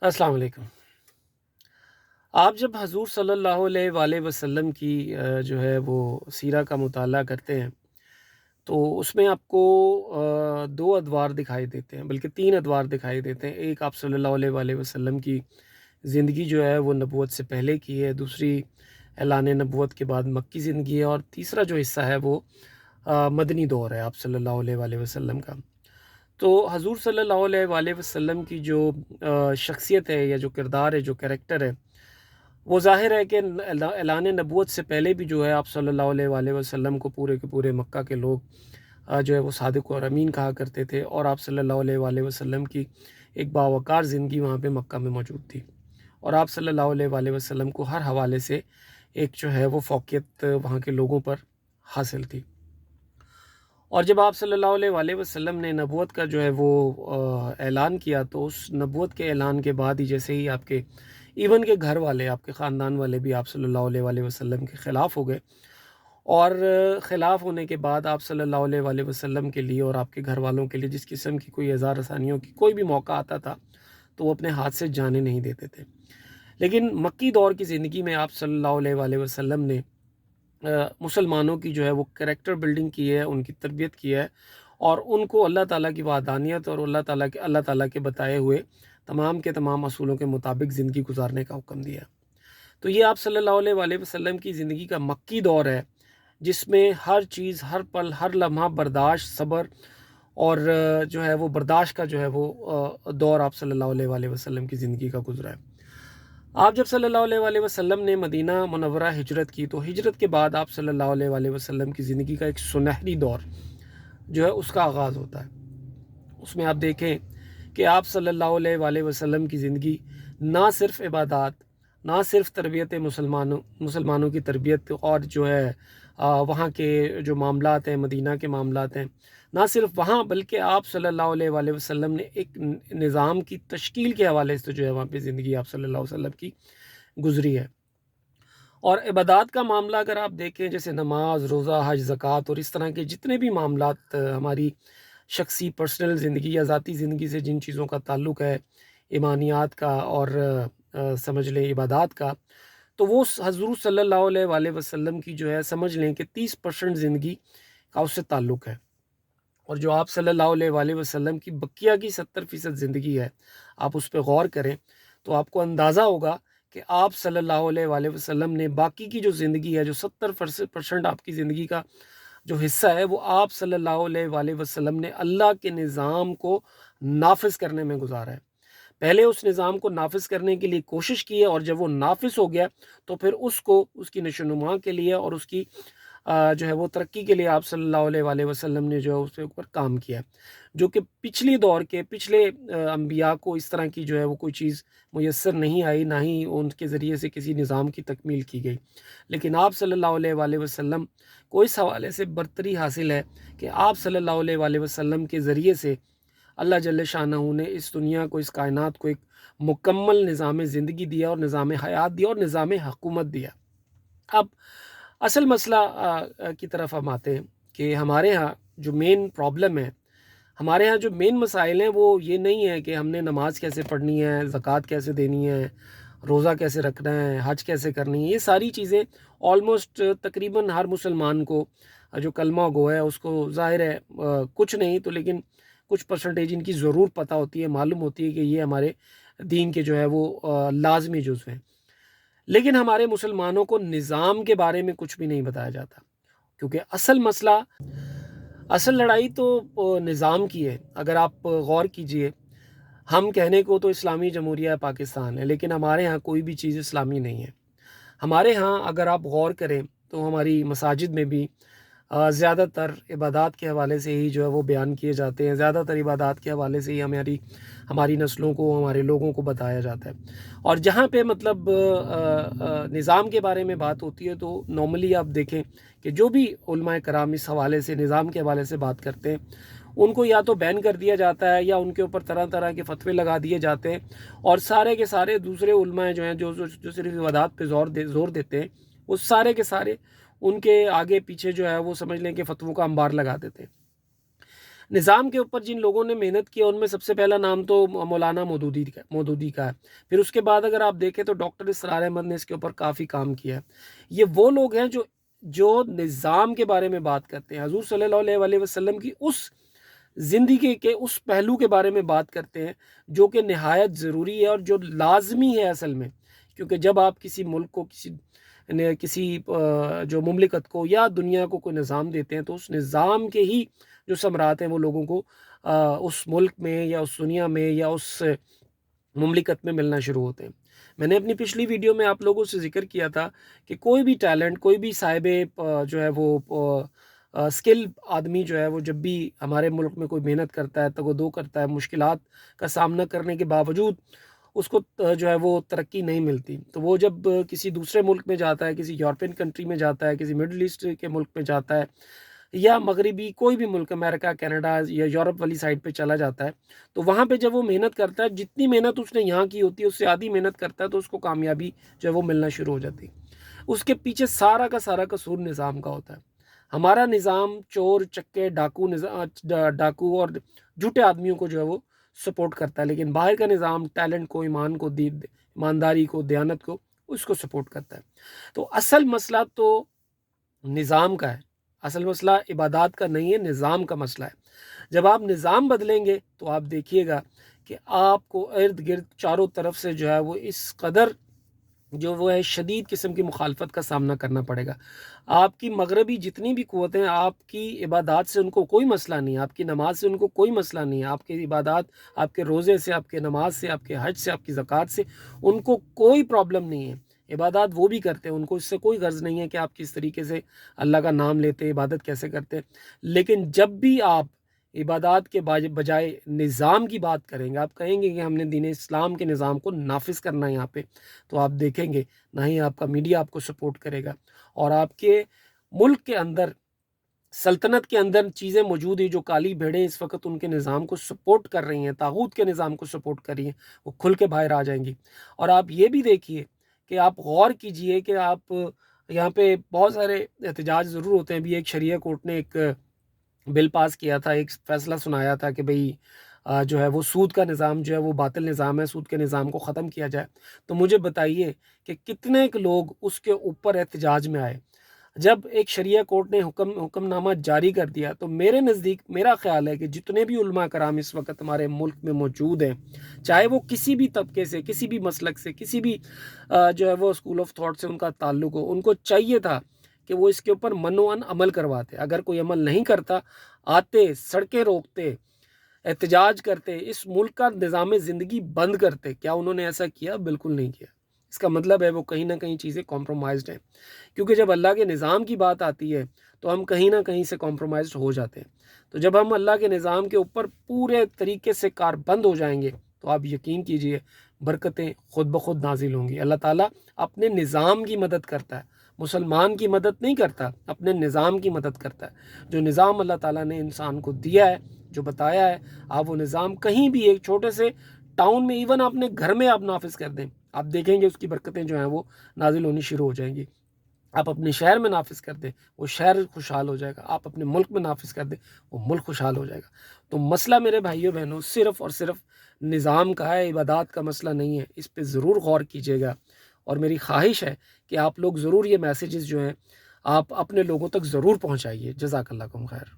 अस्सलाम वालेकुम। आप जब हज़ूर सल्लल्लाहु अलैहि वआलैहि वसल्लम की जो है वो सीरा का मुताला करते हैं, तो उसमें आपको 2 अदवार दिखाई देते हैं, बल्कि 3 अदवार दिखाई देते हैं। एक आप सल्लल्लाहु अलैहि वआलैहि वसल्लम की ज़िंदगी जो है वो नबूवत से पहले की है, दूसरी ऐलान नबूवत के बाद मक्की ज़िंदगी है, और तीसरा जो हिस्सा है वो मदनी दौर है आप सल्लल्लाहु अलैहि वआलैहि वसल्लम का। तो हज़ूर सल्लल्लाहु अलैहि वआलैहि वसल्लम की जो शख्सियत है या जो किरदार है, जो कैरेक्टर है, वो ज़ाहिर है कि ऐलान नबूवत से पहले भी जो है आप सल्लल्लाहु अलैहि वसल्लम को पूरे के पूरे मक्का के लोग जो है वो सादिक और अमीन कहा करते थे, और आप सल्लल्लाहु अलैहि वसल्लम की एक बावक़ार ज़िंदगी वहाँ पे मक्का में मौजूद थी, और आप सल्लल्लाहु अलैहि वसल्लम को हर हवाले से एक जो है वो फ़ौक़ियत वहाँ के लोगों पर हासिल थी। और जब आप सल्लल्लाहु अलैहि वसल्लम ने नबूवत का जो है वो ऐलान किया, तो उस नबूवत के ऐलान के बाद ही जैसे ही आपके इवन के घर वाले, आपके ख़ानदान वाले भी आप सल्लल्लाहु अलैहि वसल्लम के ख़िलाफ़ हो गए, और ख़िलाफ़ होने के बाद आप सल्लल्लाहु अलैहि वसल्लम के लिए और आपके घर वालों के लिए जिस किस्म की कोई एज़ार रसानियों की कोई भी मौका आता था, तो वो अपने हाथ से जाने नहीं देते थे। लेकिन मक्की दौर की ज़िंदगी में आप सल्लल्लाहु अलैहि वसल्लम ने मुसलमानों की जो है वो कैरेक्टर बिल्डिंग की है, उनकी तरबियत की है, और उनको अल्लाह ताला की वहदानियत और अल्लाह ताला के बताए हुए तमाम के तमाम असूलों के मुताबिक ज़िंदगी गुजारने का हुक्म दिया। तो ये आप सल्लल्लाहु अलैहि वसल्लम की ज़िंदगी का मक्की दौर है, जिसमें हर चीज़, हर पल, हर लम्हा बर्दाश्त, सब्र, और जो है वो बर्दाश्त का जो है वो दौर आप सल्लल्लाहु अलैहि वसल्लम की ज़िंदगी का गुज़रा है। आप जब सल्लल्लाहु अलैहि वसल्लम ने मदीना मुनव्वरा हिजरत की, तो हिजरत के बाद आप सल्लल्लाहु अलैहि वसल्लम की ज़िंदगी का एक सुनहरी दौर जो है उसका आगाज़ होता है। उसमें आप देखें कि आप सल्लल्लाहु अलैहि वसल्लम की ज़िंदगी ना सिर्फ़ इबादत, ना सिर्फ़ तरबियत मुसलमानों की तरबियत, और जो है वहाँ के जो मामलात हैं, मदीना के मामलात हैं, ना सिर्फ़ वहाँ, बल्कि आप सल्लल्लाहु अलैहि वसल्लम ने एक निज़ाम की तश्कील के हवाले से जो है वहाँ पे ज़िंदगी आप सल्लल्लाहु अलैहि वसल्लम की गुज़री है। और इबादत का मामला अगर आप देखें, जैसे नमाज, रोज़ा, हज, ज़कात, और इस तरह के जितने भी मामलात हमारी शख्सी पर्सनल ज़िंदगी या ज़ाती ज़िंदगी से जिन चीज़ों का ताल्लुक़ है, ईमानियात का और समझ लें इबादत का, तो वो हज़ूर सल्लल्लाहु अलैहि वसल्लम की जो है समझ लें कि 30% ज़िंदगी का उससे ताल्लुक़ है। और जो आप सल्लल्लाहु अलैहि वसल्लम की बकिया की 70% ज़िंदगी है, आप उस पे गौर करें, तो आपको अंदाज़ा होगा कि आप सल्लल्लाहु अलैहि वसल्लम ने बाकी की जो ज़िंदगी है, जो 70% आपकी ज़िंदगी का जो हिस्सा है, वो आप सल्लल्लाहु अलैहि वसल्लम ने अल्लाह के निज़ाम को नाफ़िज़ करने में गुज़ारा है। पहले उस निज़ाम को नाफ़िज़ करने के लिए कोशिश की है, और जब वो नाफ़िज़ हो गया, तो फिर उसको उसकी नशो-नुमा के लिए और उसकी जो है वो तरक्की के लिए आप सल्लल्लाहु अलैहि वसल्लम ने जो है उसके ऊपर काम किया है। जो कि पिछली दौर के पिछले अंबिया को इस तरह की जो है वो कोई चीज़ मुयस्सर नहीं आई, ना ही उनके ज़रिए से किसी निज़ाम की तकमील की गई। लेकिन आप सल्लल्लाहु अलैहि वसल्लम को इस हवाले से बरतरी हासिल है कि आप सल्लल्लाहु अलैहि वसल्लम के ज़रिए से अल्लाह जल्ल शानहू ने इस दुनिया को, इस कायनात को एक मुकम्मल निज़ाम ज़िंदगी दिया, और निज़ाम हयात दिया, और निज़ाम हुकूमत दिया। अब असल मसला की तरफ हम आते हैं कि हमारे यहाँ जो मेन प्रॉब्लम है, हमारे यहाँ जो मेन मसाइल हैं, वो ये नहीं है कि हमने नमाज कैसे पढ़नी है, ज़कात कैसे देनी है, रोज़ा कैसे रखना है, हज कैसे करनी है। ये सारी चीज़ें ऑलमोस्ट तकरीबन हर मुसलमान को जो कलमा गो है उसको ज़ाहिर है कुछ नहीं तो लेकिन कुछ परसेंटेज इनकी ज़रूर पता होती है, मालूम होती है कि ये हमारे दीन के जो है वो लाज़मी जुज़्व हैं। लेकिन हमारे मुसलमानों को निज़ाम के बारे में कुछ भी नहीं बताया जाता, क्योंकि असल लड़ाई तो निज़ाम की है। अगर आप गौर कीजिए, हम कहने को तो इस्लामी जमहूरिया पाकिस्तान है, लेकिन हमारे यहाँ कोई भी चीज़ इस्लामी नहीं है। हमारे यहाँ अगर आप गौर करें, तो हमारी मसाजिद में भी ज़्यादातर इबादत के हवाले से ही जो है वो बयान किए जाते हैं। ज़्यादातर इबादत के हवाले से ही हमारी हमारी नस्लों को, हमारे लोगों को बताया जाता है। और जहाँ पे मतलब निज़ाम के बारे में बात होती है, तो नॉर्मली आप देखें कि जो भी उलमाए कराम इस हवाले से, निज़ाम के हवाले से बात करते हैं, उनको या तो बैन कर दिया जाता है, या उनके ऊपर तरह तरह के फतवे लगा दिए जाते हैं, और सारे के सारे दूसरे उलमाए जो हैं, जो सिर्फ इबादत पे ज़ोर देते हैं, वो सारे के सारे उनके आगे पीछे जो है वो समझ लें कि फतवों का अंबार लगा देते हैं। نظام کے اوپر جن لوگوں نے محنت کی ان میں سب سے پہلا نام تو مولانا مودودی کا ہے. پھر اس کے بعد اگر آپ دیکھیں تو ڈاکٹر اسرار احمد نے اس کے اوپر کافی کام کیا ہے. یہ وہ لوگ ہیں جو نظام کے بارے میں بات کرتے ہیں، حضور صلی اللہ علیہ وسلم کی اس زندگی کے اس پہلو کے بارے میں بات کرتے ہیں جو کہ نہایت ضروری ہے اور جو لازمی ہے اصل میں. کیونکہ جب آپ کسی ملک کو کسی جو مملکت کو یا دنیا کو کوئی نظام دیتے ہیں تو اس نظام کے ہی جو ثمرات ہیں وہ لوگوں کو اس ملک میں یا اس دنیا میں یا اس مملکت میں ملنا شروع ہوتے ہیں. میں نے اپنی پچھلی ویڈیو میں آپ لوگوں سے ذکر کیا تھا کہ کوئی بھی ٹیلنٹ، کوئی بھی صاحب جو ہے وہ اسکل آدمی جو ہے وہ جب بھی ہمارے ملک میں کوئی محنت کرتا ہے، تگ و دو کرتا ہے، مشکلات کا سامنا کرنے کے باوجود اس کو جو ہے وہ ترقی نہیں ملتی، تو وہ جب کسی دوسرے ملک میں جاتا ہے، کسی یورپین کنٹری میں جاتا ہے، کسی مڈل ایسٹ کے ملک میں جاتا ہے یا مغربی کوئی بھی ملک، امریکہ، کینیڈا یا یورپ والی سائڈ پہ چلا جاتا ہے، تو وہاں پہ جب وہ محنت کرتا ہے، جتنی محنت اس نے یہاں کی ہوتی ہے اس سے آدھی محنت کرتا ہے تو اس کو کامیابی جو ہے وہ ملنا شروع ہو جاتی ہے. اس کے پیچھے سارا کا سارا قصور نظام کا ہوتا ہے. ہمارا نظام چور چکے ڈاکو اور جھوٹے آدمیوں کو جو ہے وہ سپورٹ کرتا ہے، لیکن باہر کا نظام ٹیلنٹ کو، ایمان کو، ایمانداری کو، دیانت کو، اس کو سپورٹ کرتا ہے. تو اصل مسئلہ تو نظام کا ہے، اصل مسئلہ عبادات کا نہیں ہے، نظام کا مسئلہ ہے. جب آپ نظام بدلیں گے تو آپ دیکھیے گا کہ آپ کو ارد گرد چاروں طرف سے جو ہے وہ اس قدر جو وہ ہے شدید قسم کی مخالفت کا سامنا کرنا پڑے گا. آپ کی مغربی جتنی بھی قوتیں، آپ کی عبادات سے ان کو کوئی مسئلہ نہیں ہے، آپ کی نماز سے ان کو کوئی مسئلہ نہیں ہے، آپ کی عبادات، آپ کے روزے سے، آپ کے نماز سے، آپ کے حج سے، آپ کی زکوٰۃ سے ان کو کوئی پرابلم نہیں ہے. عبادات وہ بھی کرتے ہیں، ان کو اس سے کوئی غرض نہیں ہے کہ آپ کس طریقے سے اللہ کا نام لیتے، عبادت کیسے کرتے. لیکن جب بھی آپ عبادات کے بجائے نظام کی بات کریں گے، آپ کہیں گے کہ ہم نے دین اسلام کے نظام کو نافذ کرنا ہے یہاں پہ، تو آپ دیکھیں گے نہ ہی آپ کا میڈیا آپ کو سپورٹ کرے گا، اور آپ کے ملک کے اندر، سلطنت کے اندر چیزیں موجود ہیں جو کالی بھیڑیں اس وقت ان کے نظام کو سپورٹ کر رہی ہیں، طاغوت کے نظام کو سپورٹ کر رہی ہیں، وہ کھل کے باہر آ جائیں گی. اور آپ یہ بھی دیکھیے کہ آپ غور کیجئے کہ آپ یہاں پہ بہت سارے احتجاج ضرور ہوتے ہیں. ابھی ایک شریعہ کورٹ نے ایک بل پاس کیا تھا، ایک فیصلہ سنایا تھا کہ بھئی جو ہے وہ سود کا نظام جو ہے وہ باطل نظام ہے، سود کے نظام کو ختم کیا جائے. تو مجھے بتائیے کہ کتنے لوگ اس کے اوپر احتجاج میں آئے. جب ایک شریعہ کورٹ نے حکم نامہ جاری کر دیا تو میرے نزدیک، میرا خیال ہے کہ جتنے بھی علماء کرام اس وقت ہمارے ملک میں موجود ہیں، چاہے وہ کسی بھی طبقے سے، کسی بھی مسلک سے، کسی بھی جو ہے وہ اسکول آف تھاٹ سے ان کا تعلق ہو، ان کو چاہیے تھا کہ وہ اس کے اوپر منوعاً عمل کرواتے. اگر کوئی عمل نہیں کرتا، آتے، سڑکیں روکتے، احتجاج کرتے، اس ملک کا نظام زندگی بند کرتے. کیا انہوں نے ایسا کیا؟ بالکل نہیں کیا. اس کا مطلب ہے وہ کہیں نہ کہیں چیزیں کمپرومائزڈ ہیں، کیونکہ جب اللہ کے نظام کی بات آتی ہے تو ہم کہیں نہ کہیں سے کمپرومائزڈ ہو جاتے ہیں. تو جب ہم اللہ کے نظام کے اوپر پورے طریقے سے کار بند ہو جائیں گے تو آپ یقین کیجئے برکتیں خود بخود نازل ہوں گی. اللہ تعالیٰ اپنے نظام کی مدد کرتا ہے، مسلمان کی مدد نہیں کرتا، اپنے نظام کی مدد کرتا ہے. جو نظام اللہ تعالیٰ نے انسان کو دیا ہے، جو بتایا ہے، آپ وہ نظام کہیں بھی ایک چھوٹے سے ٹاؤن میں، ایون اپنے گھر میں آپ نافذ کر دیں، آپ دیکھیں گے اس کی برکتیں جو ہیں وہ نازل ہونی شروع ہو جائیں گی. آپ اپنے شہر میں نافذ کر دیں، وہ شہر خوشحال ہو جائے گا. آپ اپنے ملک میں نافذ کر دیں، وہ ملک خوشحال ہو جائے گا. تو مسئلہ میرے بھائیوں بہنوں صرف اور صرف نظام کا ہے، عبادات کا مسئلہ نہیں ہے. اس پہ ضرور غور کیجیے گا، اور میری خواہش ہے کہ آپ لوگ ضرور یہ میسیجز جو ہیں آپ اپنے لوگوں تک ضرور پہنچائیے. جزاک اللہ خیر.